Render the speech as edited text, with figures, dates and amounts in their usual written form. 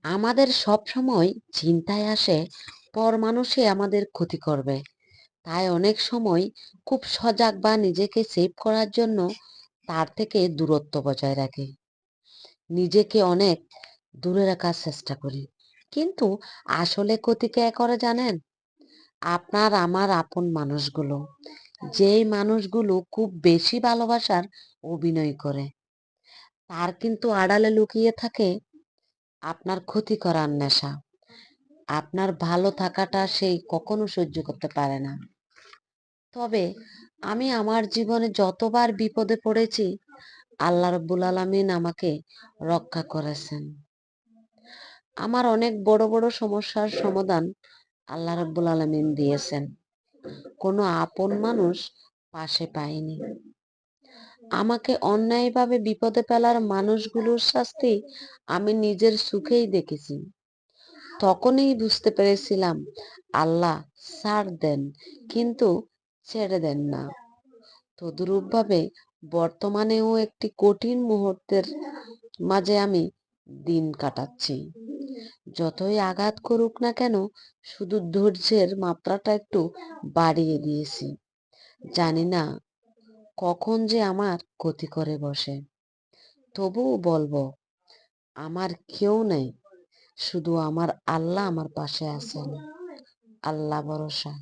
আমাদের সব সময় চিন্তায় আসে পর মানুষে আমাদের ক্ষতি করবে। তাই অনেক সময় খুব সজাগ বা নিজেকে সেভ করার জন্য তার থেকে দূরত্ব বজায় রাখি। নিজেকে অনেক দূরে রাখার চেষ্টা করি। কিন্তু আসলে ক্ষতি কে করে জানেন? আপনার আমার আপন মানুষগুলো। যেই মানুষগুলো খুব বেশি ভালোবাসার অভিনয় করে, তার কিন্তু আড়ালে লুকিয়ে থাকে আপনার ক্ষতি করার নেশা। আপনার ভালো থাকাটা সেই কখনো সহ্য করতে পারে না। তবে আমি আমার জীবনে যতবার বিপদে পড়েছি, আল্লাহ রাব্বুল আলামিন আমাকে রক্ষা করেছেন। আমার অনেক বড় বড় সমস্যার সমাধান আল্লাহ রাব্বুল আলামিন দিয়েছেন। কোনো আপন মানুষ পাশে পায়নি। আমাকে অন্যায়ভাবে বিপদে ফেলার মানুষগুলোর শাস্তি আমি নিজের চোখেই দেখেছি। তখনই বুঝতে পেরেছিলাম আল্লাহ ছাড় দেন, কিন্তু ছেড়ে দেন না। তদ্রূপভাবে বর্তমানেও একটি কঠিন মুহূর্তের মাঝে আমি দিন কাটাচ্ছি। যতই আঘাত করুক না কেন, শুধু ধৈর্যের মাত্রাটা একটু বাড়িয়ে দিয়েছি। জানি না কখন যে আমার ক্ষতি করে বসে। তবুও বলবো, আমার কেউ নেই, শুধু আমার আল্লাহ আমার পাশে আছেন। আল্লাহ ভরসা।